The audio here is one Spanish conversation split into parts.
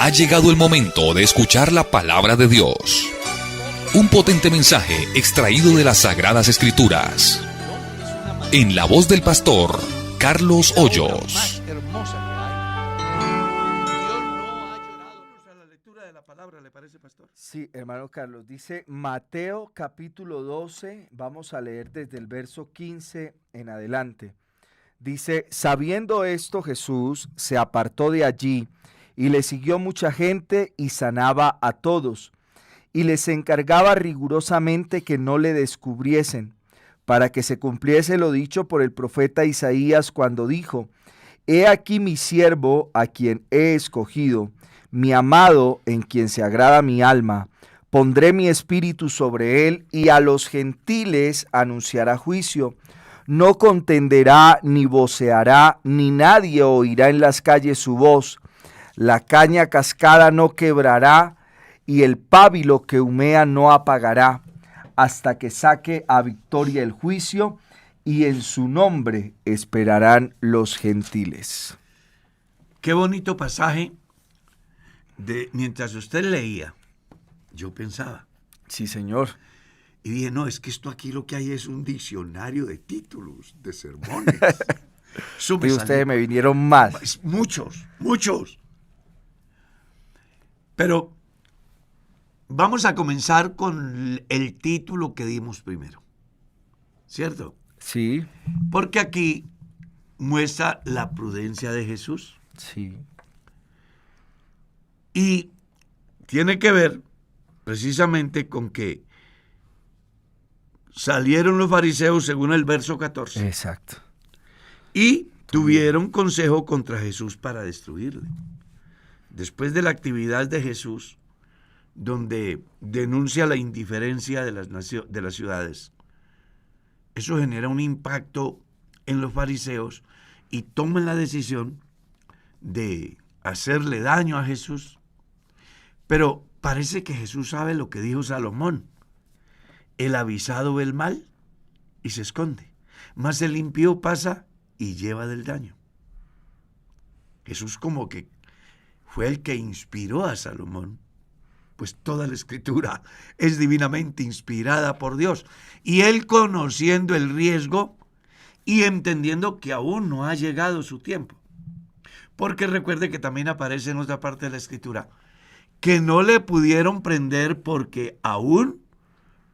Ha llegado el momento de escuchar la palabra de Dios. Un potente mensaje extraído de las Sagradas Escrituras. En la voz del pastor Carlos Hoyos. A la lectura de la palabra, ¿le parece, pastor? Sí, hermano Carlos, dice Mateo capítulo 12, vamos a leer desde el verso 15 en adelante. Dice, sabiendo esto, Jesús se apartó de allí y le siguió mucha gente y sanaba a todos, y les encargaba rigurosamente que no le descubriesen, para que se cumpliese lo dicho por el profeta Isaías cuando dijo, he aquí mi siervo a quien he escogido, mi amado en quien se agrada mi alma. Pondré mi espíritu sobre él y a los gentiles anunciará juicio. No contenderá ni voceará, ni nadie oirá en las calles su voz. La caña cascada no quebrará y el pábilo que humea no apagará, hasta que saque a victoria el juicio, y en su nombre esperarán los gentiles. Qué bonito pasaje. Mientras usted leía, yo pensaba. Sí, señor. Y dije, no, es que esto aquí lo que hay es un diccionario de títulos, de sermones. Y ustedes me vinieron más. Muchos. Pero vamos a comenzar con el título que dimos primero, ¿cierto? Sí. Porque aquí muestra la prudencia de Jesús. Sí. Y tiene que ver precisamente con que salieron los fariseos según el verso 14. Exacto. Y tuvieron consejo contra Jesús para destruirle. Después de la actividad de Jesús, donde denuncia la indiferencia de las ciudades, eso genera un impacto en los fariseos y toman la decisión de hacerle daño a Jesús. Pero parece que Jesús sabe lo que dijo Salomón. El avisado ve el mal y se esconde, mas el impío pasa y lleva del daño. Jesús como que fue el que inspiró a Salomón, pues toda la escritura es divinamente inspirada por Dios. Y él, conociendo el riesgo y entendiendo que aún no ha llegado su tiempo, porque recuerde que también aparece en otra parte de la escritura, que no le pudieron prender porque aún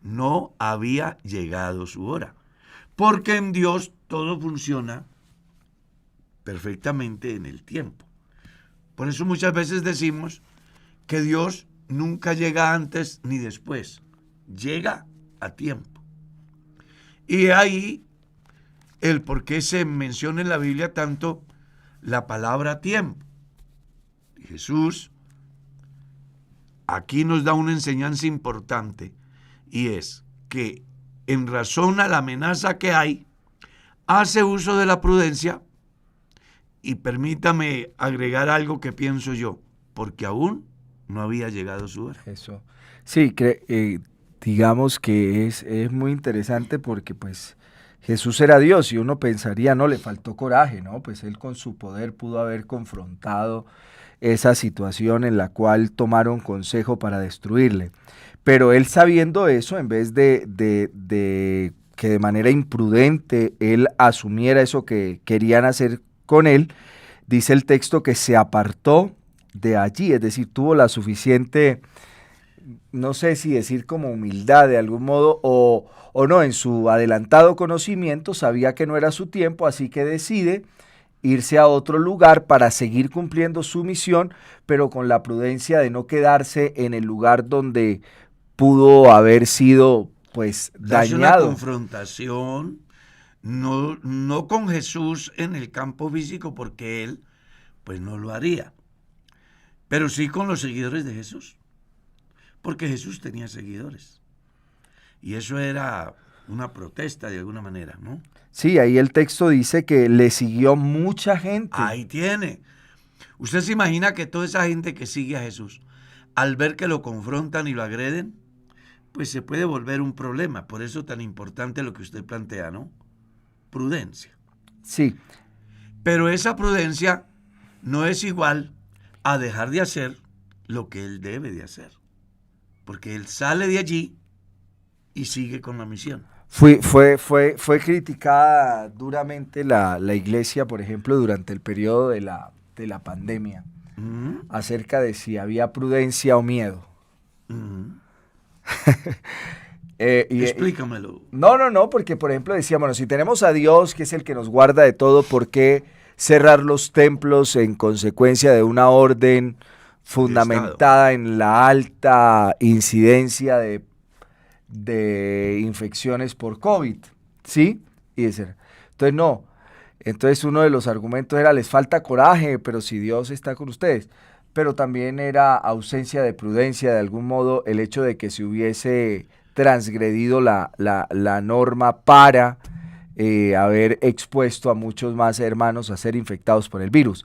no había llegado su hora. Porque en Dios todo funciona perfectamente en el tiempo. Por eso muchas veces decimos que Dios nunca llega antes ni después, llega a tiempo. Y ahí el por qué se menciona en la Biblia tanto la palabra tiempo. Jesús aquí nos da una enseñanza importante, y es que en razón a la amenaza que hay, hace uso de la prudencia. Y permítame agregar algo que pienso yo, porque aún no había llegado su hora. Eso. Sí, digamos que es muy interesante porque pues Jesús era Dios y uno pensaría, no, le faltó coraje, ¿no? Pues él con su poder pudo haber confrontado esa situación en la cual tomaron consejo para destruirle. Pero él, sabiendo eso, en vez de que de manera imprudente él asumiera eso que querían hacer con él, dice el texto que se apartó de allí, es decir, tuvo la suficiente, no sé si decir como humildad de algún modo, o no, en su adelantado conocimiento sabía que no era su tiempo, así que decide irse a otro lugar para seguir cumpliendo su misión, pero con la prudencia de no quedarse en el lugar donde pudo haber sido pues dañado. Una confrontación, no con Jesús en el campo físico, porque él pues no lo haría, pero sí con los seguidores de Jesús, porque Jesús tenía seguidores, y eso era una protesta de alguna manera, ¿no? Sí, ahí el texto dice que le siguió mucha gente. Ahí tiene. ¿Usted se imagina que toda esa gente que sigue a Jesús, al ver que lo confrontan y lo agreden, pues se puede volver un problema? Por eso tan importante lo que usted plantea, ¿no? Prudencia. Sí. Pero esa prudencia no es igual a dejar de hacer lo que él debe de hacer. Porque él sale de allí y sigue con la misión. Fue criticada duramente la iglesia, por ejemplo, durante el periodo de la pandemia, acerca de si había prudencia o miedo. Explícamelo. No, porque por ejemplo decíamos, bueno, si tenemos a Dios, que es el que nos guarda de todo, ¿por qué cerrar los templos en consecuencia de una orden fundamentada en la alta incidencia de infecciones por COVID? ¿Sí? Entonces no. Entonces uno de los argumentos era, les falta coraje, pero si Dios está con ustedes. Pero también era ausencia de prudencia, de algún modo, el hecho de que se hubiese transgredido la norma para haber expuesto a muchos más hermanos a ser infectados por el virus.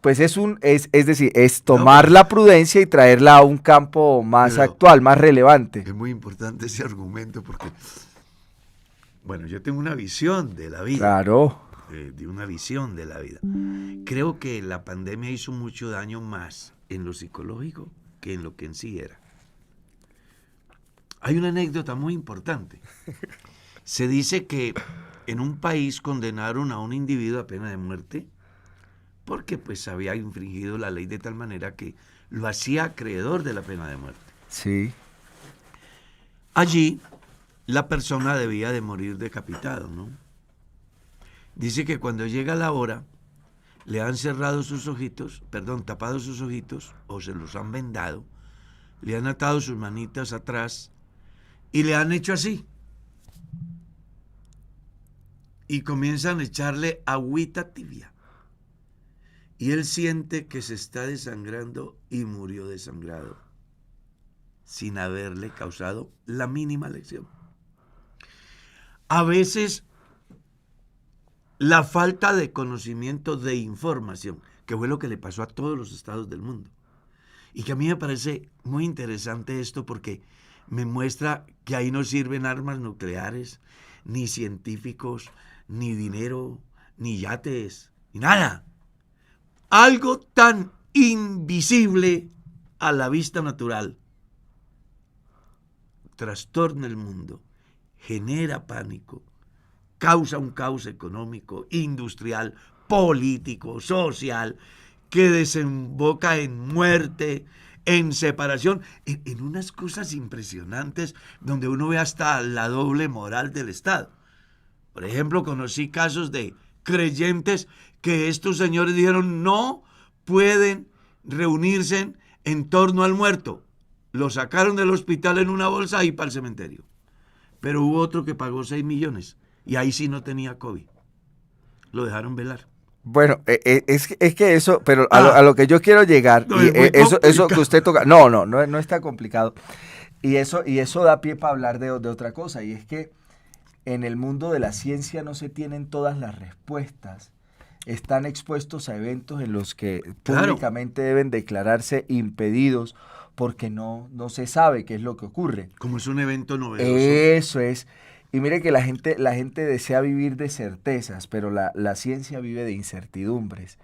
Pues es decir, es tomar la prudencia y traerla a un campo más actual, más relevante. Es muy importante ese argumento porque, bueno, yo tengo una visión de la vida. Claro. De una visión de la vida. Creo que la pandemia hizo mucho daño más en lo psicológico que en lo que en sí era. Hay una anécdota muy importante. Se dice que en un país condenaron a un individuo a pena de muerte porque pues había infringido la ley de tal manera que lo hacía acreedor de la pena de muerte. Sí. Allí la persona debía de morir decapitado, ¿no? Dice que cuando llega la hora le han tapado sus ojitos, o se los han vendado, le han atado sus manitas atrás y le han hecho así. Y comienzan a echarle agüita tibia. Y él siente que se está desangrando y murió desangrado, sin haberle causado la mínima lesión. A veces la falta de conocimiento de información, que fue lo que le pasó a todos los estados del mundo. Y que a mí me parece muy interesante esto porque me muestra que ahí no sirven armas nucleares, ni científicos, ni dinero, ni yates, ni nada. Algo tan invisible a la vista natural trastorna el mundo, genera pánico, causa un caos económico, industrial, político, social, que desemboca en muerte, en separación, en unas cosas impresionantes donde uno ve hasta la doble moral del Estado. Por ejemplo, conocí casos de creyentes que estos señores dijeron no pueden reunirse en torno al muerto. Lo sacaron del hospital en una bolsa y para el cementerio. Pero hubo otro que pagó 6 millones y ahí sí no tenía COVID. Lo dejaron velar. Bueno, es que eso, pero a lo que yo quiero llegar, no, y eso que usted toca, no está complicado. Y eso da pie para hablar de otra cosa, y es que en el mundo de la ciencia no se tienen todas las respuestas. Están expuestos a eventos en los que públicamente deben declararse impedidos porque no se sabe qué es lo que ocurre. Como es un evento novedoso. Eso es. Y mire que la gente desea vivir de certezas, pero la ciencia vive de incertidumbres.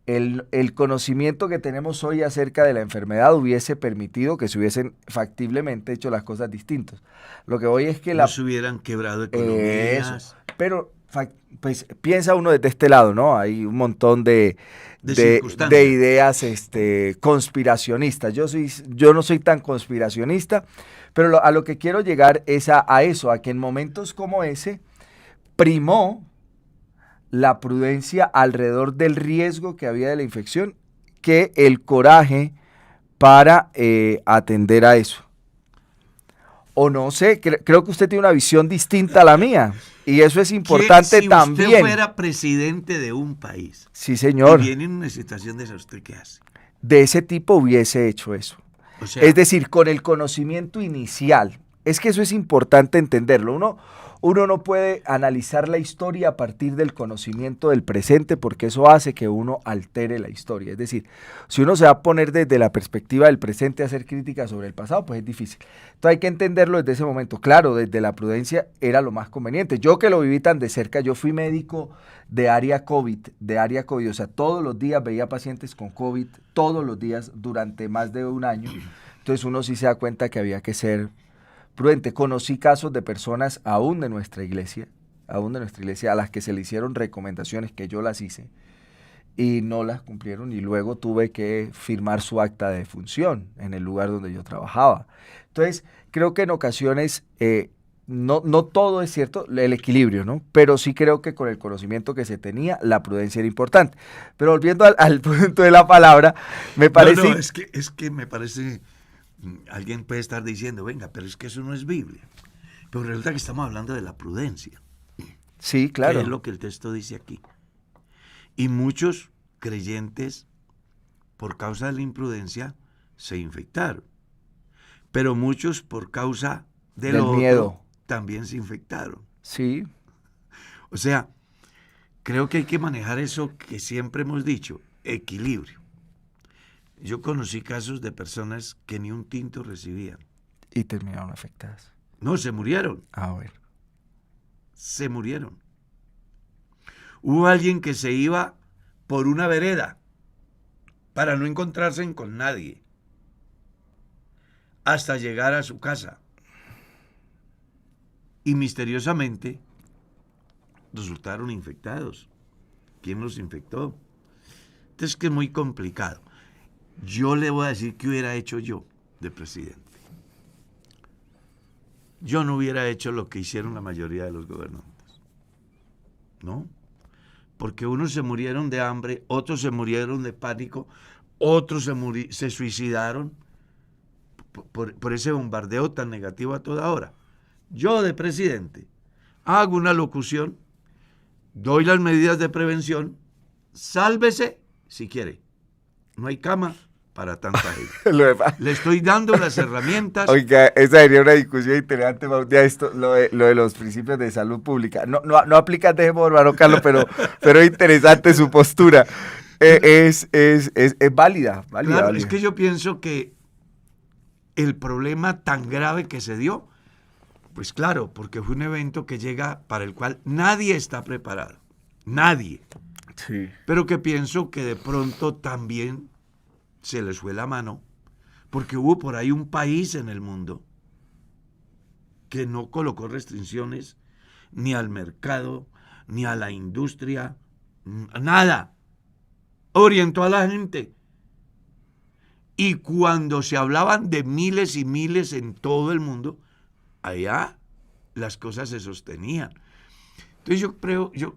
El conocimiento que tenemos hoy acerca de la enfermedad hubiese permitido que se hubiesen factiblemente hecho las cosas distintas. Lo que voy es que no se hubieran quebrado economías. Eso, pero pues piensa uno desde este lado, ¿no? Hay un montón de ideas conspiracionistas. Yo no soy tan conspiracionista, pero a lo que quiero llegar es a eso, a que en momentos como ese primó la prudencia alrededor del riesgo que había de la infección que el coraje para atender a eso. O no sé, creo que usted tiene una visión distinta a la mía. Y eso es importante también. Si usted fuera presidente de un país. Sí, señor. Y viene en una situación de esa, ¿usted qué hace? De ese tipo hubiese hecho eso. O sea, es decir, con el conocimiento inicial Es que eso es importante entenderlo. Uno no puede analizar la historia a partir del conocimiento del presente porque eso hace que uno altere la historia. Es decir, si uno se va a poner desde la perspectiva del presente a hacer críticas sobre el pasado, pues es difícil. Entonces hay que entenderlo desde ese momento. Claro, desde la prudencia era lo más conveniente. Yo que lo viví tan de cerca, yo fui médico de área COVID, o sea, todos los días veía pacientes con COVID, todos los días durante más de un año. Entonces uno sí se da cuenta que había que ser prudente. Conocí casos de personas aún de nuestra iglesia, a las que se le hicieron recomendaciones que yo las hice y no las cumplieron y luego tuve que firmar su acta de defunción en el lugar donde yo trabajaba. Entonces, creo que en ocasiones no todo es cierto, el equilibrio, ¿no? Pero sí creo que con el conocimiento que se tenía, la prudencia era importante. Pero volviendo al punto de la palabra, me parece... No, es que me parece... Alguien puede estar diciendo, venga, pero es que eso no es Biblia. Pero resulta que estamos hablando de la prudencia. Sí, claro. Que es lo que el texto dice aquí. Y muchos creyentes, por causa de la imprudencia, se infectaron. Pero muchos, por causa del miedo, también se infectaron. Sí. O sea, creo que hay que manejar eso que siempre hemos dicho, equilibrio. Yo conocí casos de personas que ni un tinto recibían. Y terminaron afectadas. No, se murieron. A ver. Se murieron. Hubo alguien que se iba por una vereda para no encontrarse con nadie hasta llegar a su casa. Y misteriosamente resultaron infectados. ¿Quién los infectó? Entonces, que es muy complicado. Yo le voy a decir qué hubiera hecho yo de presidente. Yo no hubiera hecho lo que hicieron la mayoría de los gobernantes. ¿No? Porque unos se murieron de hambre, otros se murieron de pánico, otros se suicidaron por ese bombardeo tan negativo a toda hora. Yo de presidente hago una locución, doy las medidas de prevención, sálvese si quiere. No hay cama para tanta gente. Le estoy dando las herramientas. Oiga, esa sería una discusión interesante, esto, lo de los principios de salud pública. No aplica dejemos, hermano Carlos, pero es interesante su postura. Es válida. Claro, es que yo pienso que el problema tan grave que se dio, pues claro, porque fue un evento que llega para el cual nadie está preparado. Nadie. Sí. Pero que pienso que de pronto también se les fue la mano, porque hubo por ahí un país en el mundo que no colocó restricciones ni al mercado, ni a la industria, nada. Orientó a la gente. Y cuando se hablaban de miles y miles en todo el mundo, allá las cosas se sostenían. Entonces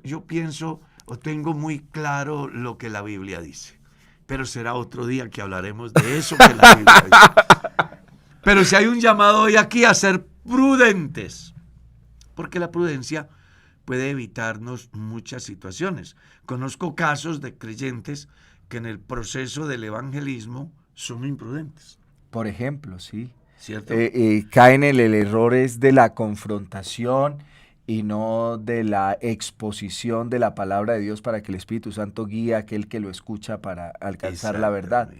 yo pienso o tengo muy claro lo que la Biblia dice. Pero será otro día que hablaremos de eso que la Biblia dice. Pero si hay un llamado hoy aquí a ser prudentes, porque la prudencia puede evitarnos muchas situaciones. Conozco casos de creyentes que en el proceso del evangelismo son imprudentes. Por ejemplo, sí. ¿Cierto? Caen en el error es de la confrontación y no de la exposición de la palabra de Dios para que el Espíritu Santo guíe a aquel que lo escucha para alcanzar la verdad.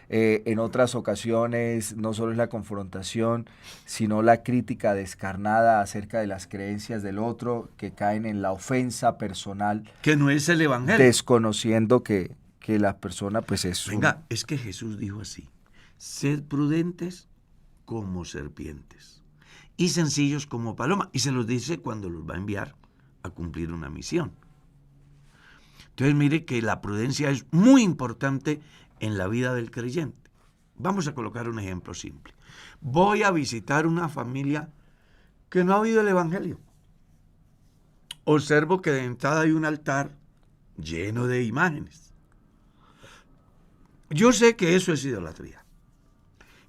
En otras ocasiones no solo es la confrontación, sino la crítica descarnada acerca de las creencias del otro, que caen en la ofensa personal. Que no es el evangelio. Desconociendo que la persona pues es... Venga, es que Jesús dijo así, sed prudentes como serpientes y sencillos como paloma, y se los dice cuando los va a enviar a cumplir una misión. Entonces mire que la prudencia es muy importante en la vida del creyente. Vamos a colocar un ejemplo simple. Voy a visitar una familia que no ha oído el evangelio. Observo que de entrada hay un altar lleno de imágenes. Yo sé que eso es idolatría.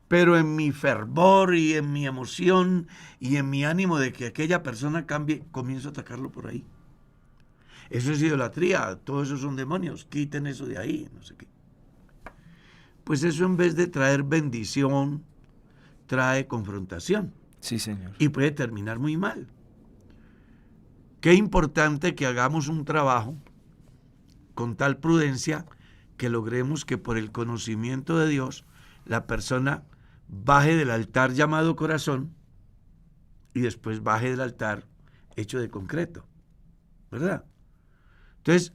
Pero en mi fervor y en mi emoción y en mi ánimo de que aquella persona cambie, comienzo a atacarlo por ahí. Eso es idolatría, todos esos son demonios, quiten eso de ahí, no sé qué. Pues eso en vez de traer bendición, trae confrontación. Sí, señor. Y puede terminar muy mal. Qué importante que hagamos un trabajo con tal prudencia que logremos que por el conocimiento de Dios la persona baje del altar llamado corazón y después baje del altar hecho de concreto, ¿verdad? Entonces,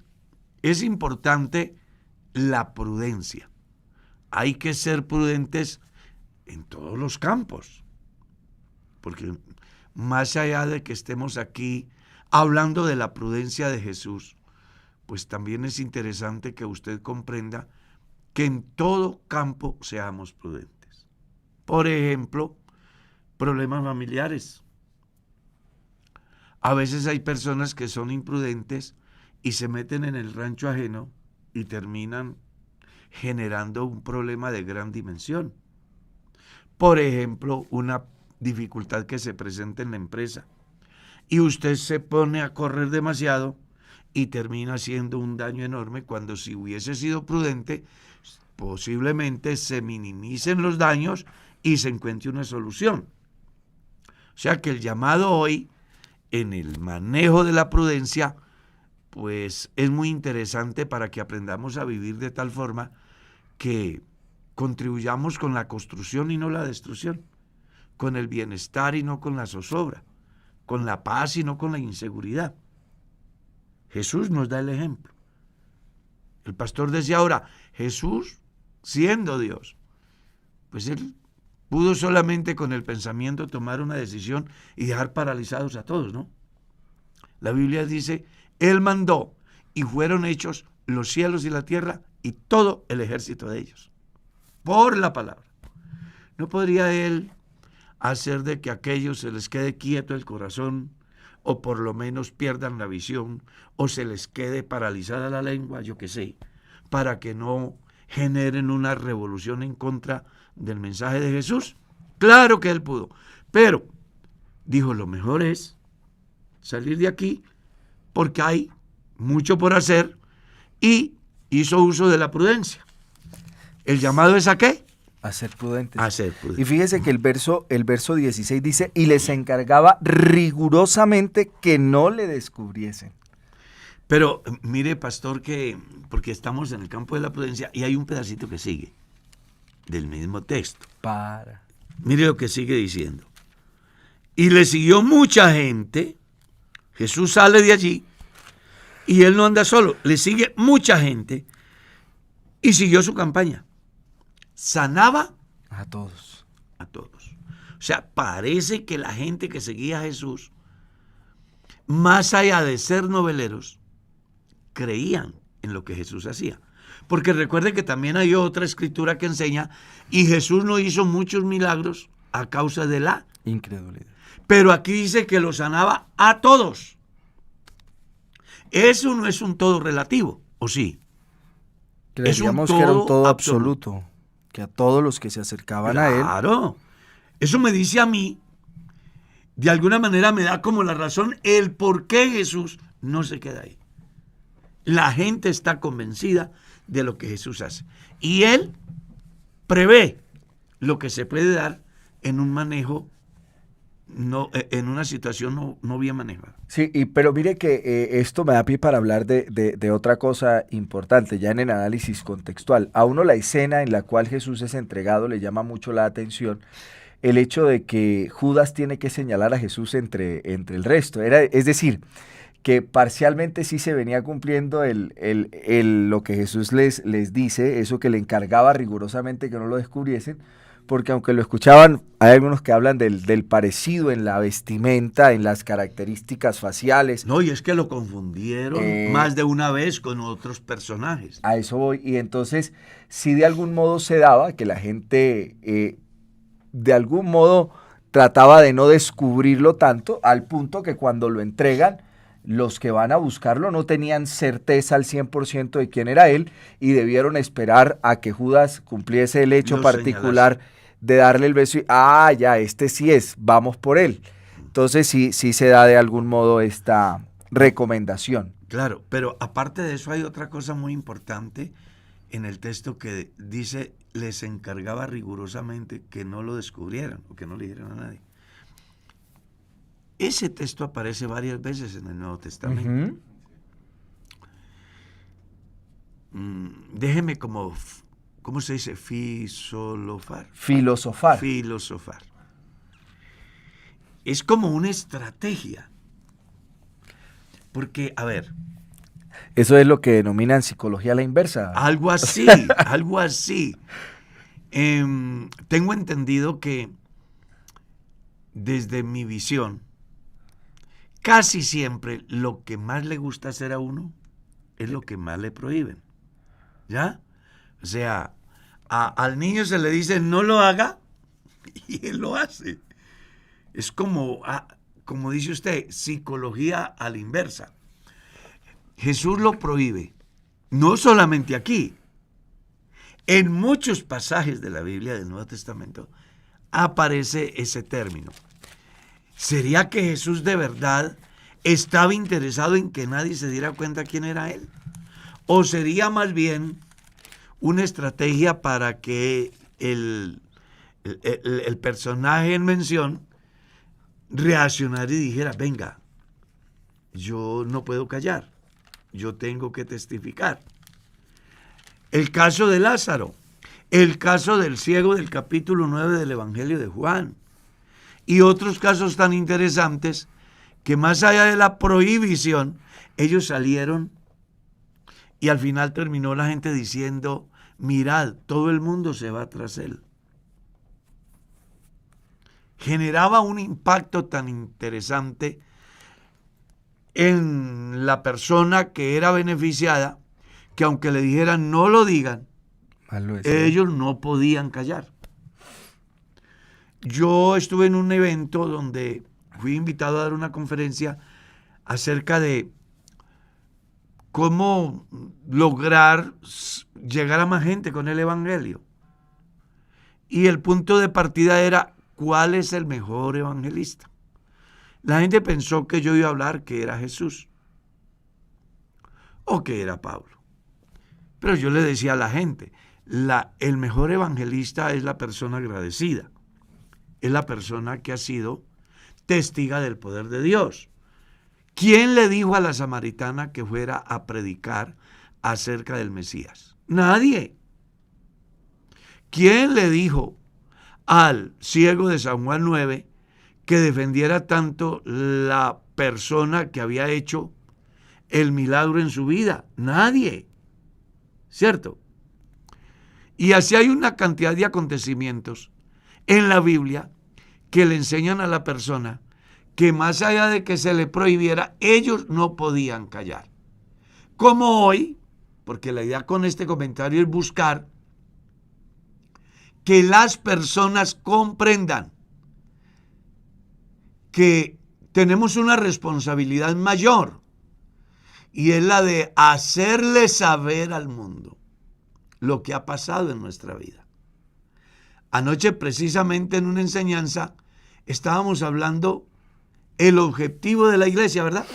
es importante la prudencia. Hay que ser prudentes en todos los campos, porque más allá de que estemos aquí hablando de la prudencia de Jesús, pues también es interesante que usted comprenda que en todo campo seamos prudentes. Por ejemplo, problemas familiares. A veces hay personas que son imprudentes y se meten en el rancho ajeno y terminan generando un problema de gran dimensión. Por ejemplo, una dificultad que se presenta en la empresa y usted se pone a correr demasiado y termina haciendo un daño enorme cuando, si hubiese sido prudente, posiblemente se minimicen los daños y se encuentre una solución. O sea que el llamado hoy en el manejo de la prudencia pues es muy interesante para que aprendamos a vivir de tal forma que contribuyamos con la construcción y no la destrucción, con el bienestar y no con la zozobra, con la paz y no con la inseguridad. Jesús nos da el ejemplo. El pastor decía ahora, Jesús, siendo Dios, pues él pudo solamente con el pensamiento tomar una decisión y dejar paralizados a todos, ¿no? La Biblia dice, él mandó y fueron hechos los cielos y la tierra y todo el ejército de ellos, por la palabra. ¿No podría él hacer de que a aquellos se les quede quieto el corazón, o por lo menos pierdan la visión, o se les quede paralizada la lengua, yo qué sé, para que no generen una revolución en contra del mensaje de Jesús? Claro que él pudo, pero dijo, lo mejor es salir de aquí porque hay mucho por hacer, y hizo uso de la prudencia. ¿El llamado es a qué? A ser prudentes. A ser prudentes. Y fíjese que el verso 16 dice, y les encargaba rigurosamente que no le descubriesen. Pero mire, pastor, que porque estamos en el campo de la prudencia y hay un pedacito que sigue del mismo texto. Mire lo que sigue diciendo. Y le siguió mucha gente. Jesús sale de allí y él no anda solo, le sigue mucha gente y siguió su campaña. Sanaba a todos. A todos. O sea, parece que la gente que seguía a Jesús, más allá de ser noveleros, creían en lo que Jesús hacía. Porque recuerden que también hay otra escritura que enseña, y Jesús no hizo muchos milagros a causa de la incredulidad. Pero aquí dice que lo sanaba a todos. Eso no es un todo relativo, ¿o sí? Creíamos que era un todo absoluto. Que a todos los que se acercaban a él. Claro. Eso me dice a mí, de alguna manera me da como la razón el por qué Jesús no se queda ahí. La gente está convencida de lo que Jesús hace. Y él prevé lo que se puede dar en un manejo, no, en una situación no bien manejada. Sí, pero mire que esto me da pie para hablar de otra cosa importante, ya en el análisis contextual. A uno la escena en la cual Jesús es entregado le llama mucho la atención el hecho de que Judas tiene que señalar a Jesús entre el resto. Es decir, que parcialmente sí se venía cumpliendo lo que Jesús les dice, eso que le encargaba rigurosamente que no lo descubriesen, porque aunque lo escuchaban, hay algunos que hablan del parecido en la vestimenta, en las características faciales. No, y es que lo confundieron más de una vez con otros personajes. A eso voy, y entonces sí de algún modo se daba que la gente de algún modo trataba de no descubrirlo tanto, al punto que cuando lo entregan, los que van a buscarlo no tenían certeza al 100% de quién era él y debieron esperar a que Judas cumpliese el hecho particular de darle el beso y, ya, este sí es, vamos por él. Entonces sí se da de algún modo esta recomendación. Claro, pero aparte de eso hay otra cosa muy importante en el texto que dice, les encargaba rigurosamente que no lo descubrieran o que no le dijeran a nadie. Ese texto aparece varias veces en el Nuevo Testamento. Déjeme ¿cómo se dice? Filosofar. Es como una estrategia. Porque, a ver. Eso es lo que denominan psicología a la inversa. Algo así, algo así. Tengo entendido que desde mi visión, casi siempre lo que más le gusta hacer a uno es lo que más le prohíben. ¿Ya? O sea, al niño se le dice no lo haga y él lo hace. Es como dice usted, psicología a la inversa. Jesús lo prohíbe, no solamente aquí. En muchos pasajes de la Biblia del Nuevo Testamento aparece ese término. ¿Sería que Jesús de verdad estaba interesado en que nadie se diera cuenta quién era él? ¿O sería más bien una estrategia para que el personaje en mención reaccionara y dijera, venga, yo no puedo callar, yo tengo que testificar? El caso de Lázaro, el caso del ciego del capítulo 9 del Evangelio de Juan, y otros casos tan interesantes que más allá de la prohibición, ellos salieron y al final terminó la gente diciendo, mirad, todo el mundo se va tras él. Generaba un impacto tan interesante en la persona que era beneficiada, que aunque le dijeran no lo digan, ellos no podían callar. Yo estuve en un evento donde fui invitado a dar una conferencia acerca de cómo lograr llegar a más gente con el Evangelio. Y el punto de partida era, ¿cuál es el mejor evangelista? La gente pensó que yo iba a hablar que era Jesús o que era Pablo. Pero yo le decía a la gente, el mejor evangelista es la persona agradecida. Es la persona que ha sido testiga del poder de Dios. ¿Quién le dijo a la samaritana que fuera a predicar acerca del Mesías? Nadie. ¿Quién le dijo al ciego de San Juan 9 que defendiera tanto la persona que había hecho el milagro en su vida? Nadie. ¿Cierto? Y así hay una cantidad de acontecimientos en la Biblia que le enseñan a la persona que más allá de que se le prohibiera, ellos no podían callar. Como hoy, porque la idea con este comentario es buscar que las personas comprendan que tenemos una responsabilidad mayor y es la de hacerle saber al mundo lo que ha pasado en nuestra vida. Anoche, precisamente en una enseñanza, estábamos hablando el objetivo de la iglesia, ¿verdad?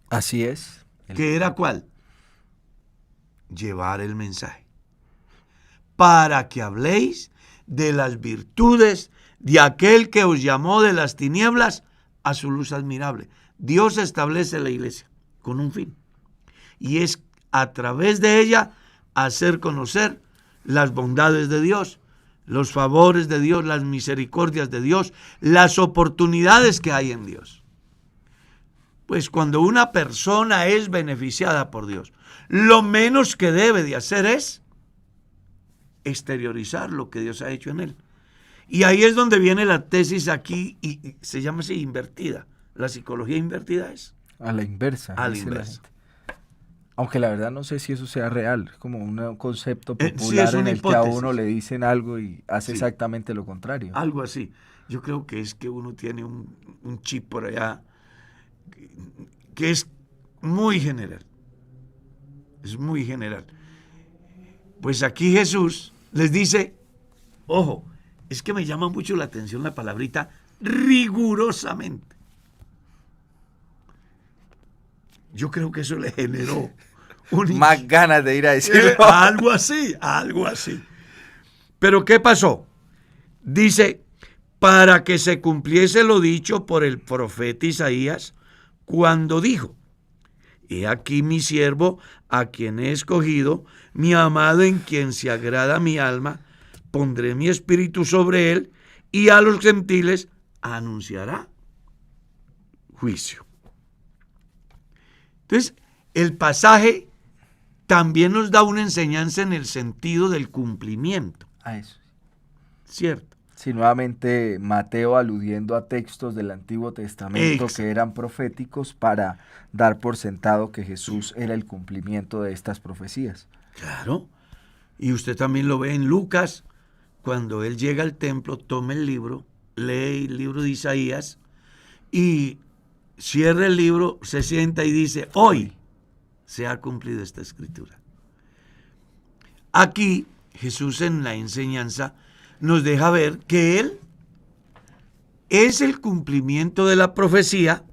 Así es. ¿Qué era cuál? Llevar el mensaje. Para que habléis de las virtudes de aquel que os llamó de las tinieblas a su luz admirable. Dios establece la iglesia con un fin. Y es a través de ella hacer conocer las bondades de Dios, los favores de Dios, las misericordias de Dios, las oportunidades que hay en Dios. Pues cuando una persona es beneficiada por Dios, lo menos que debe de hacer es exteriorizar lo que Dios ha hecho en él. Y ahí es donde viene la tesis aquí, y se llama así, invertida. La psicología invertida es a la inversa. A la inversa. Aunque la verdad no sé si eso sea real, es como un concepto popular sí, es una en el hipótesis. que a uno le dicen algo y hace Sí. exactamente lo contrario. Algo así. Yo creo que es que uno tiene un chip por allá que es muy general. Es muy general. Pues aquí Jesús les dice, ojo, es que me llama mucho la atención la palabrita rigurosamente. Yo creo que eso le generó más ganas de ir a decirlo. algo así, algo así. Pero ¿qué pasó? Dice, para que se cumpliese lo dicho por el profeta Isaías, cuando dijo: He aquí mi siervo, a quien he escogido, mi amado, en quien se agrada mi alma, pondré mi espíritu sobre él, y a los gentiles anunciará juicio. Entonces, el pasaje también nos da una enseñanza en el sentido del cumplimiento. A eso. ¿Cierto? Sí, nuevamente Mateo aludiendo a textos del Antiguo Testamento que eran proféticos para dar por sentado que Jesús era el cumplimiento de estas profecías. Claro. Y usted también lo ve en Lucas, cuando él llega al templo, toma el libro, lee el libro de Isaías y cierra el libro, se sienta y dice: hoy se ha cumplido esta escritura. Aquí Jesús en la enseñanza nos deja ver que Él es el cumplimiento de la profecía,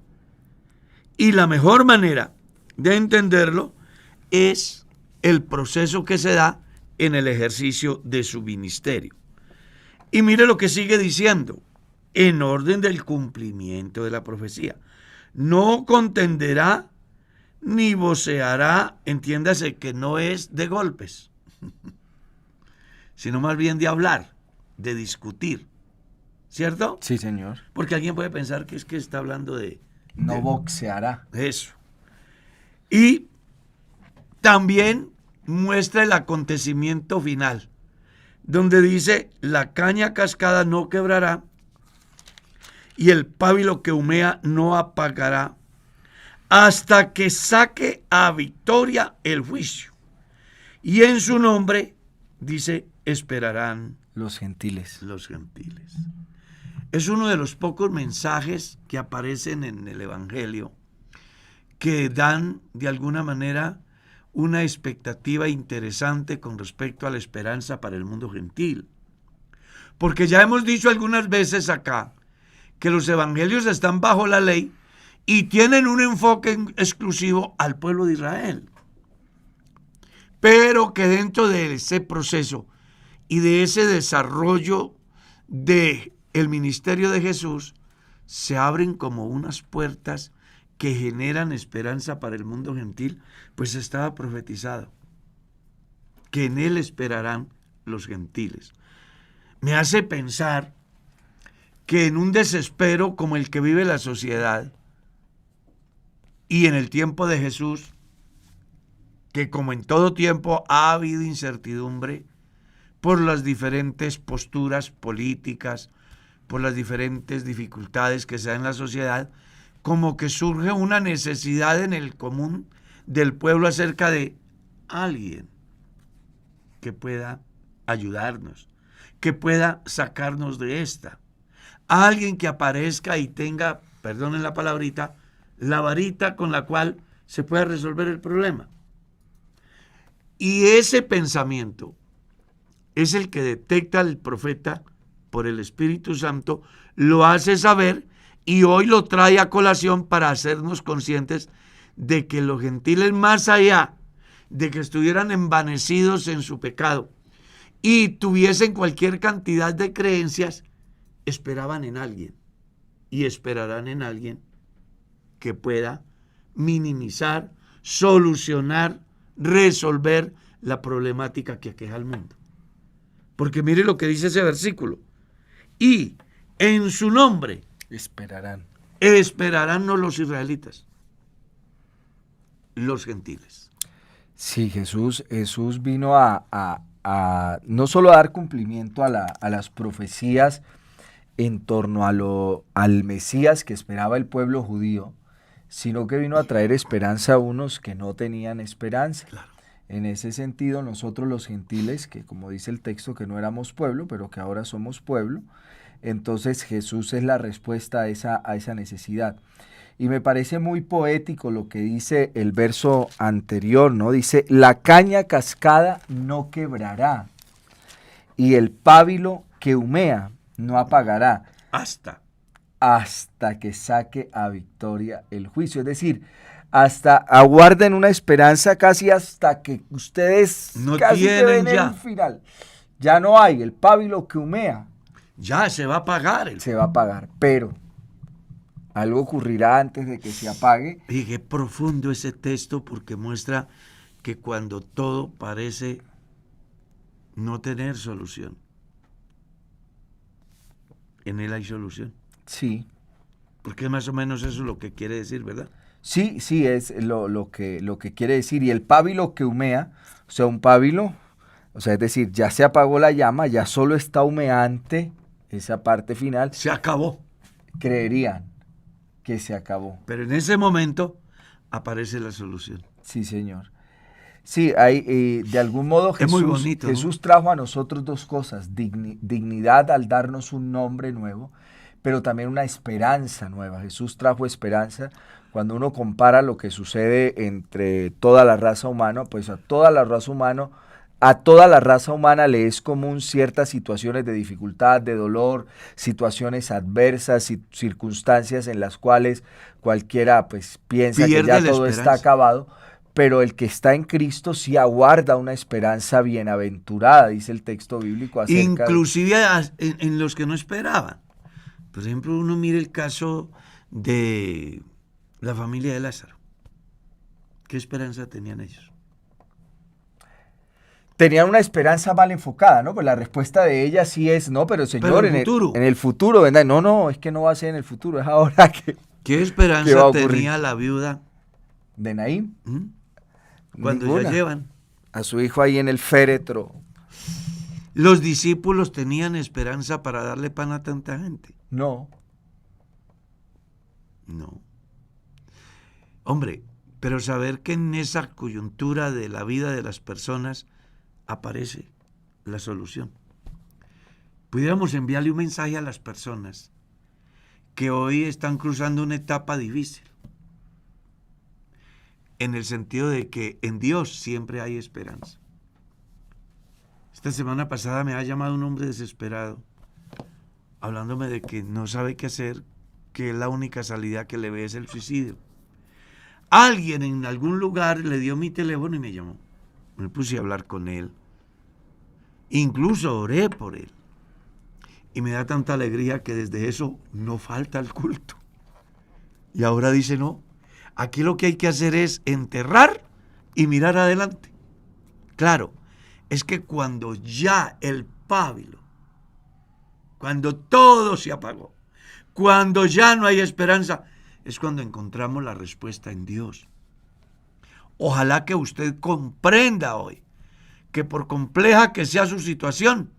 y la mejor manera de entenderlo es el proceso que se da en el ejercicio de su ministerio. Y mire lo que sigue diciendo: en orden del cumplimiento de la profecía. No contenderá ni voceará, entiéndase que no es de golpes, sino más bien de hablar, de discutir, ¿cierto? Sí, señor. Porque alguien puede pensar que es que está hablando de... No boxeará. Eso. Y también muestra el acontecimiento final, donde dice: la caña cascada no quebrará, y el pábilo que humea no apagará, hasta que saque a victoria el juicio. Y en su nombre, dice, esperarán los gentiles. Los gentiles. Es uno de los pocos mensajes que aparecen en el Evangelio que dan, de alguna manera, una expectativa interesante con respecto a la esperanza para el mundo gentil. Porque ya hemos dicho algunas veces acá que los evangelios están bajo la ley y tienen un enfoque exclusivo al pueblo de Israel. Pero que dentro de ese proceso y de ese desarrollo del ministerio de Jesús, se abren como unas puertas que generan esperanza para el mundo gentil, pues estaba profetizado que en él esperarán los gentiles. Me hace pensar que en un desespero como el que vive la sociedad, y en el tiempo de Jesús, que como en todo tiempo ha habido incertidumbre por las diferentes posturas políticas, por las diferentes dificultades que se dan en la sociedad, como que surge una necesidad en el común del pueblo acerca de alguien que pueda ayudarnos, que pueda sacarnos de esta. Alguien que aparezca y tenga, perdonen la palabrita, la varita con la cual se pueda resolver el problema. Y ese pensamiento es el que detecta el profeta por el Espíritu Santo, lo hace saber y hoy lo trae a colación para hacernos conscientes de que los gentiles, más allá de que estuvieran envanecidos en su pecado y tuviesen cualquier cantidad de creencias, esperaban en alguien y esperarán en alguien que pueda minimizar, solucionar, resolver la problemática que aqueja al mundo. Porque mire lo que dice ese versículo: y en su nombre esperarán no los israelitas, los gentiles. Sí, Jesús vino a no solo a dar cumplimiento a las profecías en torno al Mesías que esperaba el pueblo judío, sino que vino a traer esperanza a unos que no tenían esperanza. Claro. En ese sentido, nosotros los gentiles, que como dice el texto que no éramos pueblo, pero que ahora somos pueblo, entonces Jesús es la respuesta a esa necesidad. Y me parece muy poético lo que dice el verso anterior, ¿no? Dice: la caña cascada no quebrará, y el pábilo que humea no apagará. Hasta que saque a victoria el juicio. Es decir, hasta aguarden una esperanza casi hasta que ustedes no casi tienen ven ya el final. Ya no hay el pábilo que humea. Ya se va a pagar. Se va a pagar, pero algo ocurrirá antes de que se apague. Y qué profundo ese texto, porque muestra que cuando todo parece no tener solución, en él hay solución. Sí. Porque más o menos eso es lo que quiere decir, ¿verdad? Sí, es lo que quiere decir. Y el pábilo que humea, o sea, un pábilo, o sea, es decir, ya se apagó la llama, ya solo está humeante esa parte final. Se acabó. Creerían que se acabó. Pero en ese momento aparece la solución. Sí, señor. Sí, hay, de algún modo Es muy bonito, ¿no? Jesús trajo a nosotros dos cosas, dignidad al darnos un nombre nuevo, pero también una esperanza nueva. Jesús trajo esperanza. Cuando uno compara lo que sucede entre toda la raza humana, pues a toda la raza humana le es común ciertas situaciones de dificultad, de dolor, situaciones adversas, circunstancias en las cuales cualquiera pues piensa que ya todo está acabado, pero el que está en Cristo sí aguarda una esperanza bienaventurada, dice el texto bíblico. Inclusive en los que no esperaban. Por ejemplo, uno mira el caso de la familia de Lázaro. ¿Qué esperanza tenían ellos? Tenían una esperanza mal enfocada, ¿no? Pues la respuesta de ella sí es, no, pero Señor, en el futuro, ¿verdad? No, es que no va a ser en el futuro, es ahora que... ¿Qué esperanza tenía la viuda de Naín? Cuando Ninguna. ya llevan a su hijo ahí en el féretro. ¿Los discípulos tenían esperanza para darle pan a tanta gente? No. Hombre, pero saber que en esa coyuntura de la vida de las personas aparece la solución. Pudiéramos enviarle un mensaje a las personas que hoy están cruzando una etapa difícil, en el sentido de que en Dios siempre hay esperanza. Esta semana pasada me ha llamado un hombre desesperado, hablándome de que no sabe qué hacer, que la única salida que le ve es el suicidio. Alguien en algún lugar le dio mi teléfono y me llamó. Me puse a hablar con él. Incluso oré por él. Y me da tanta alegría que desde eso no falta el culto. Y ahora dice, no, aquí lo que hay que hacer es enterrar y mirar adelante. Claro, es que cuando ya el pábilo, cuando todo se apagó, cuando ya no hay esperanza, es cuando encontramos la respuesta en Dios. Ojalá que usted comprenda hoy que por compleja que sea su situación,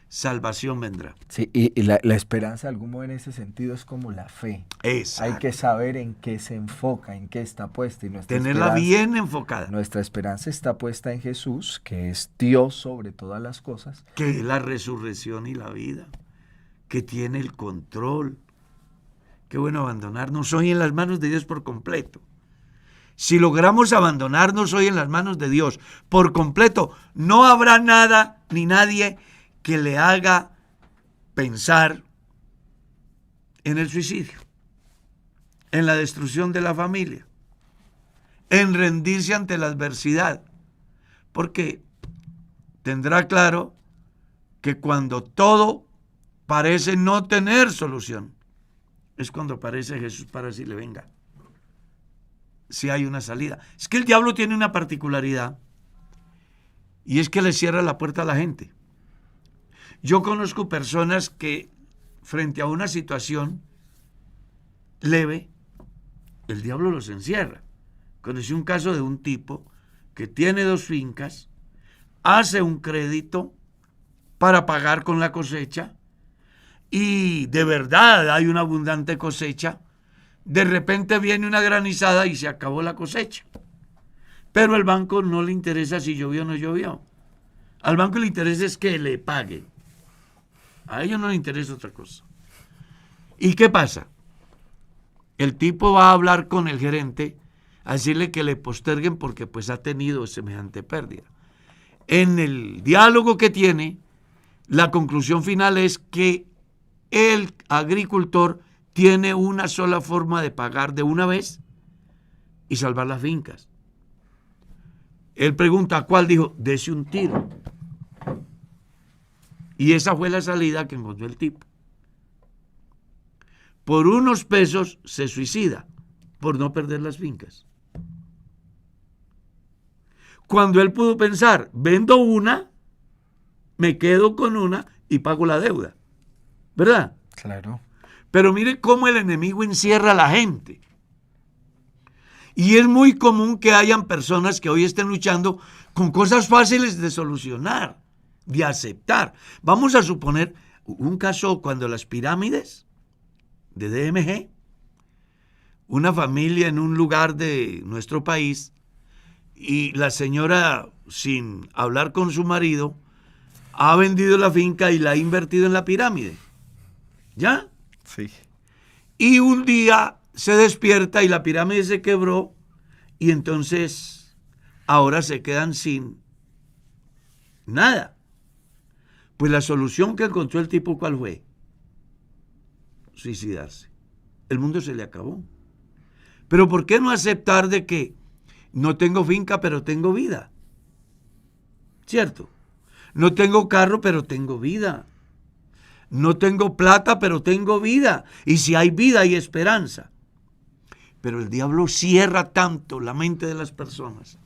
salvación vendrá. Sí, y la esperanza, de algún modo en ese sentido, es como la fe. Exacto. Hay que saber en qué se enfoca, en qué está puesta. Y tenerla bien enfocada. Nuestra esperanza está puesta en Jesús, que es Dios sobre todas las cosas. Que es la resurrección y la vida, que tiene el control. Qué bueno abandonarnos hoy en las manos de Dios por completo. Si logramos abandonarnos hoy en las manos de Dios por completo, no habrá nada ni nadie que le haga pensar en el suicidio, en la destrucción de la familia, en rendirse ante la adversidad, porque tendrá claro que cuando todo parece no tener solución, es cuando aparece Jesús para decirle, venga, si hay una salida. Es que el diablo tiene una particularidad, y es que le cierra la puerta a la gente. Yo conozco personas que frente a una situación leve, el diablo los encierra. Conocí un caso de un tipo que tiene 2 fincas, hace un crédito para pagar con la cosecha y de verdad hay una abundante cosecha. De repente viene una granizada y se acabó la cosecha. Pero al banco no le interesa si llovió o no llovió. Al banco le interesa es que le pague. A ellos no les interesa otra cosa. ¿Y qué pasa? El tipo va a hablar con el gerente a decirle que le posterguen porque pues ha tenido semejante pérdida. En el diálogo que tiene, la conclusión final es que el agricultor tiene una sola forma de pagar de una vez y salvar las fincas. Él pregunta, ¿cuál? Dijo, dese un tiro. Y esa fue la salida que encontró el tipo. Por unos pesos se suicida, por no perder las fincas. Cuando él pudo pensar, vendo una, me quedo con una y pago la deuda. ¿Verdad? Claro. Pero mire cómo el enemigo encierra a la gente. Y es muy común que hayan personas que hoy estén luchando con cosas fáciles de solucionar, de aceptar. Vamos a suponer un caso cuando las pirámides de DMG, una familia en un lugar de nuestro país, y la señora, sin hablar con su marido, ha vendido la finca y la ha invertido en la pirámide. ¿Ya? Sí. Y un día se despierta y la pirámide se quebró y entonces ahora se quedan sin nada. Pues la solución que encontró el tipo, ¿cuál fue? Suicidarse. El mundo se le acabó. Pero ¿por qué no aceptar de que no tengo finca, pero tengo vida? ¿Cierto? No tengo carro, pero tengo vida. No tengo plata, pero tengo vida. Y si hay vida, hay esperanza. Pero el diablo cierra tanto la mente de las personas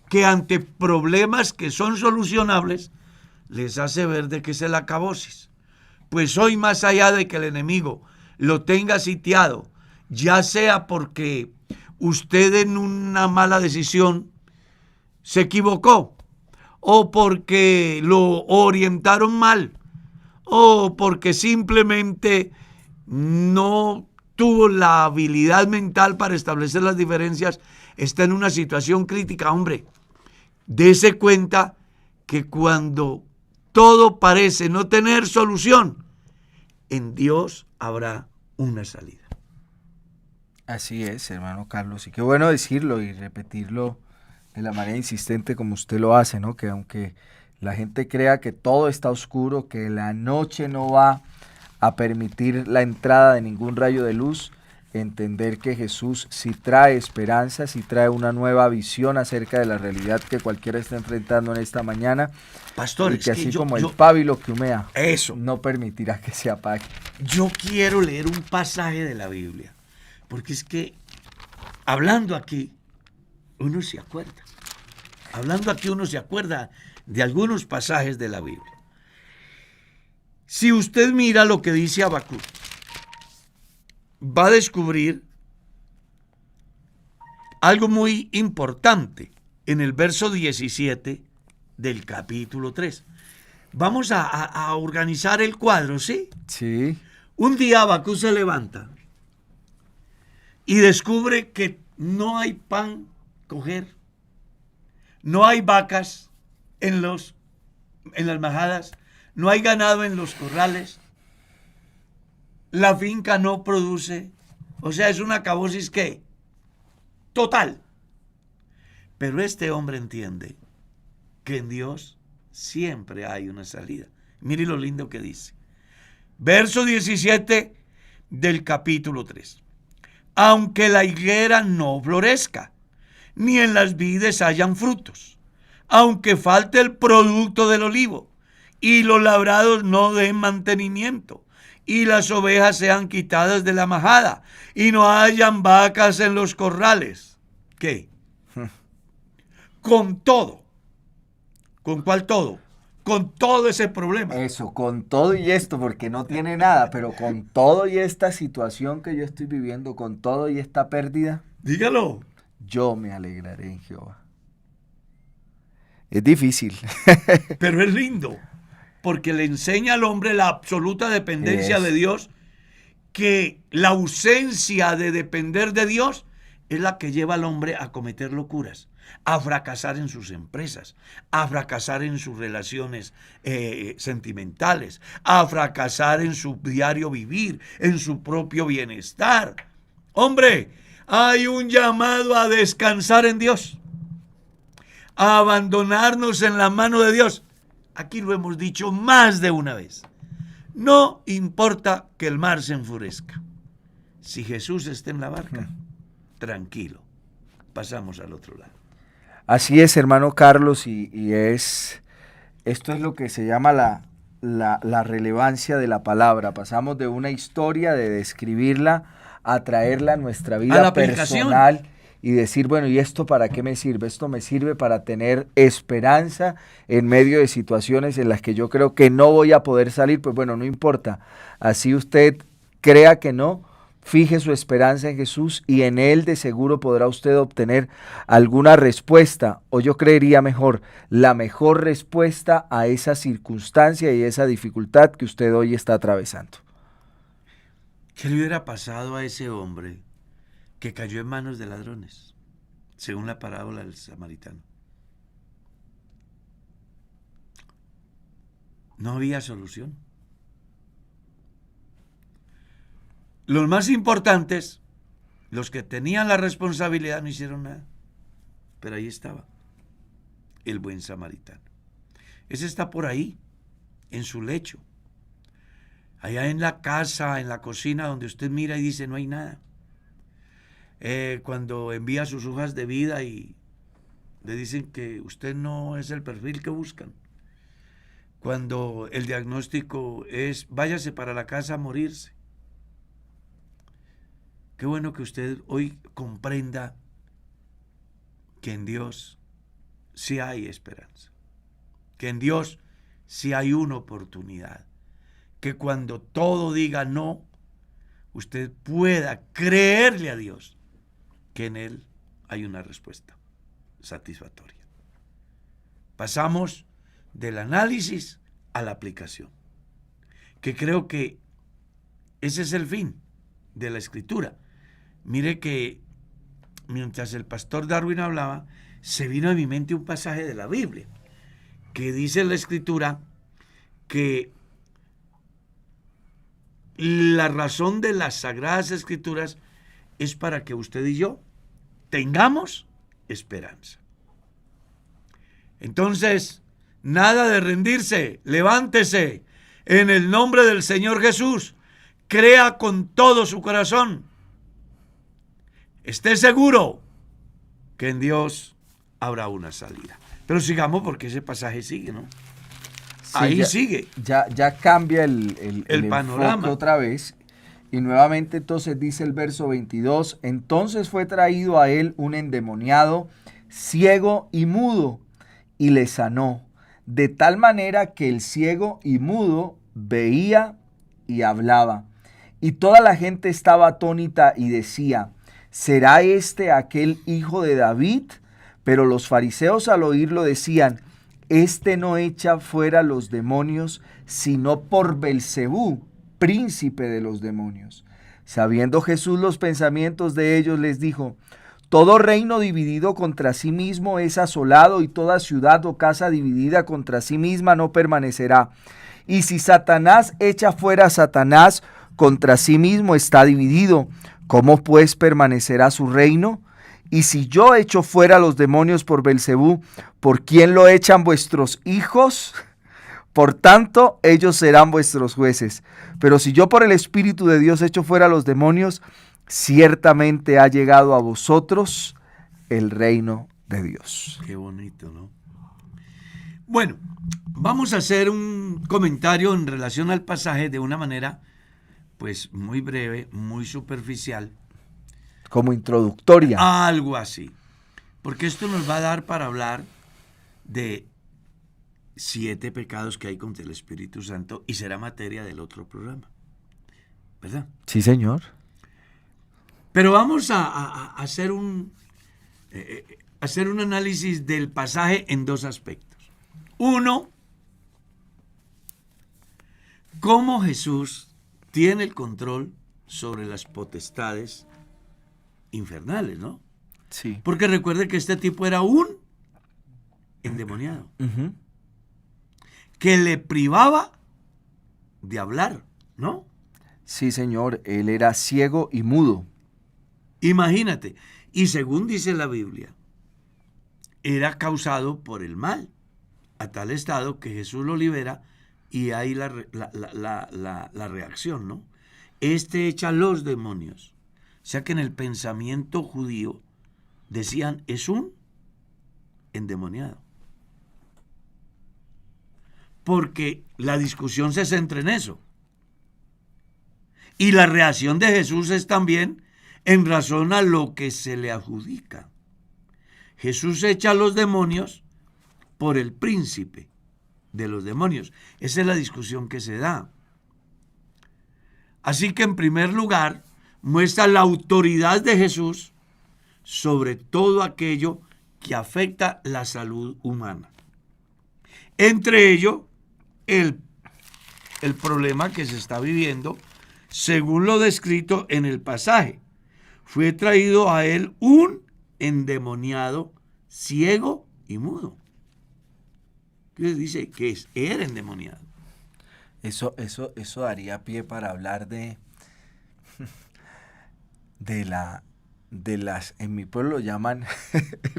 que ante problemas que son solucionables, les hace ver de que es el acabosis. Pues hoy, más allá de que el enemigo lo tenga sitiado, ya sea porque usted en una mala decisión se equivocó, o porque lo orientaron mal, o porque simplemente no tuvo la habilidad mental para establecer las diferencias, está en una situación crítica. Hombre, dése cuenta que cuando todo parece no tener solución, en Dios habrá una salida. Así es, hermano Carlos, y qué bueno decirlo y repetirlo de la manera insistente como usted lo hace, ¿no? Que aunque la gente crea que todo está oscuro, que la noche no va a permitir la entrada de ningún rayo de luz, entender que Jesús sí trae esperanza, sí trae una nueva visión acerca de la realidad que cualquiera está enfrentando en esta mañana. Pastor, y que así como el pábilo que humea, eso no permitirá que se apague. Yo quiero leer un pasaje de la Biblia, porque es que hablando aquí uno se acuerda. Hablando aquí uno se acuerda de algunos pasajes de la Biblia. Si usted mira lo que dice Habacuc, va a descubrir algo muy importante en el verso 17 del capítulo 3. Vamos a organizar el cuadro, ¿sí? Sí. Un día Habacuc se levanta y descubre que no hay pan coger, no hay vacas en las majadas, no hay ganado en los corrales, la finca no produce, o sea, es una acabosis que total. Pero este hombre entiende que en Dios siempre hay una salida. Mire lo lindo que dice. Verso 17 del capítulo 3. Aunque la higuera no florezca, ni en las vides hayan frutos, aunque falte el producto del olivo, y los labrados no den mantenimiento, y las ovejas sean quitadas de la majada, y no hayan vacas en los corrales. ¿Qué? Con todo. ¿Con cuál todo? Con todo ese problema. Eso, con todo y esto, porque no tiene nada, pero con todo y esta situación que yo estoy viviendo, con todo y esta pérdida, dígalo. Yo me alegraré en Jehová. Es difícil. Pero es lindo, porque le enseña al hombre la absoluta dependencia de Dios, que la ausencia de depender de Dios es la que lleva al hombre a cometer locuras, a fracasar en sus empresas, a fracasar en sus relaciones sentimentales, a fracasar en su diario vivir, en su propio bienestar. Hombre, hay un llamado a descansar en Dios, a abandonarnos en la mano de Dios. Aquí lo hemos dicho más de una vez. No importa que el mar se enfurezca. Si Jesús está en la barca, tranquilo, pasamos al otro lado. Así es, hermano Carlos, y esto es lo que se llama la la relevancia de la palabra. Pasamos de una historia, de describirla, a traerla a nuestra vida personal y decir, bueno, ¿y esto para qué me sirve? Esto me sirve para tener esperanza en medio de situaciones en las que yo creo que no voy a poder salir. Pues bueno, no importa. Así usted crea que no, fije su esperanza en Jesús y en Él de seguro podrá usted obtener alguna respuesta, o yo creería mejor, la mejor respuesta a esa circunstancia y esa dificultad que usted hoy está atravesando. ¿Qué le hubiera pasado a ese hombre que cayó en manos de ladrones, según la parábola del samaritano? No había solución. Los más importantes, los que tenían la responsabilidad, no hicieron nada. Pero ahí estaba el buen samaritano. Ese está por ahí, en su lecho. Allá en la casa, en la cocina, donde usted mira y dice, no hay nada. Cuando envía sus hojas de vida y le dicen que usted no es el perfil que buscan. Cuando el diagnóstico es, váyase para la casa a morirse. Qué bueno que usted hoy comprenda que en Dios sí hay esperanza, que en Dios sí hay una oportunidad, que cuando todo diga no, usted pueda creerle a Dios que en Él hay una respuesta satisfactoria. Pasamos del análisis a la aplicación, que creo que ese es el fin de la Escritura. Mire que mientras el pastor Darwin hablaba, se vino a mi mente un pasaje de la Biblia, que dice en la Escritura que la razón de las Sagradas Escrituras es para que usted y yo tengamos esperanza. Entonces, nada de rendirse, levántese en el nombre del Señor Jesús, crea con todo su corazón, esté seguro que en Dios habrá una salida. Pero sigamos porque ese pasaje sigue, ¿no? Sí, ahí sigue. Ya cambia el panorama otra vez. Y nuevamente entonces dice el verso 22, entonces fue traído a él un endemoniado, ciego y mudo, y le sanó, de tal manera que el ciego y mudo veía y hablaba. Y toda la gente estaba atónita y decía, ¿será este aquel hijo de David? Pero los fariseos al oírlo decían, este no echa fuera los demonios, sino por Belcebú, príncipe de los demonios. Sabiendo Jesús los pensamientos de ellos, les dijo, todo reino dividido contra sí mismo es asolado, y toda ciudad o casa dividida contra sí misma no permanecerá. Y si Satanás echa fuera a Satanás, contra sí mismo está dividido. ¿Cómo pues permanecerá su reino? Y si yo echo fuera los demonios por Belcebú, ¿por quién lo echan vuestros hijos? Por tanto, ellos serán vuestros jueces. Pero si yo por el Espíritu de Dios echo fuera los demonios, ciertamente ha llegado a vosotros el reino de Dios. Qué bonito, ¿no? Bueno, vamos a hacer un comentario en relación al pasaje de una manera, pues, muy breve, muy superficial. Como introductoria. Algo así. Porque esto nos va a dar para hablar de 7 pecados que hay contra el Espíritu Santo y será materia del otro programa. ¿Verdad? Sí, señor. Pero vamos a hacer un análisis del pasaje en 2 aspectos. Uno, cómo Jesús tiene el control sobre las potestades infernales, ¿no? Sí. Porque recuerde que este tipo era un endemoniado, que le privaba de hablar, ¿no? Sí, señor, él era ciego y mudo. Imagínate, y según dice la Biblia, era causado por el mal, a tal estado que Jesús lo libera y hay la reacción, ¿no? Este echa los demonios. O sea que en el pensamiento judío decían, es un endemoniado. porque la discusión se centra en eso. Y la reacción de Jesús es también en razón a lo que se le adjudica. Jesús echa a los demonios por el príncipe de los demonios. Esa es la discusión que se da. Así que en primer lugar muestra la autoridad de Jesús sobre todo aquello que afecta la salud humana. Entre ello, el problema que se está viviendo, según lo descrito en el pasaje. Fue traído a él un endemoniado, ciego y mudo. ¿Qué dice? Que era endemoniado. Eso daría pie para hablar de las, en mi pueblo lo llaman,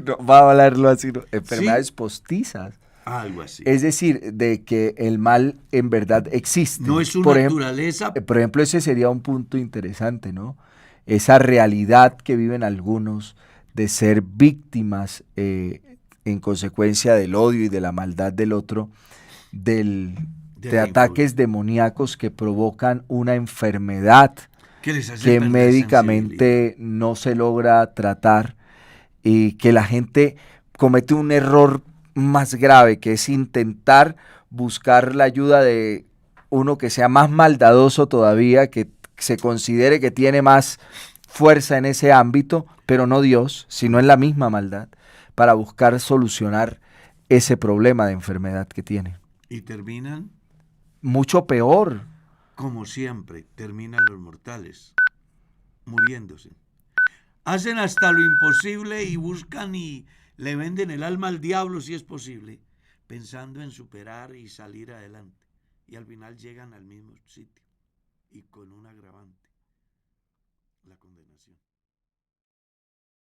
no va a hablarlo así, ¿no? Enfermedades postizas. Algo así. Es decir, de que el mal en verdad existe. No es su naturaleza. Por ejemplo, ese sería un punto interesante, ¿no? Esa realidad que viven algunos de ser víctimas en consecuencia del odio y de la maldad del otro, de ataques demoníacos que provocan una enfermedad que médicamente no se logra tratar y que la gente comete un error más grave, que es intentar buscar la ayuda de uno que sea más maldadoso todavía, que se considere que tiene más fuerza en ese ámbito, pero no Dios, sino en la misma maldad, para buscar solucionar ese problema de enfermedad que tiene. Y terminan mucho peor. Como siempre, terminan los mortales, muriéndose. Hacen hasta lo imposible y buscan y le venden el alma al diablo si es posible, pensando en superar y salir adelante. Y al final llegan al mismo sitio y con un agravante, la condenación.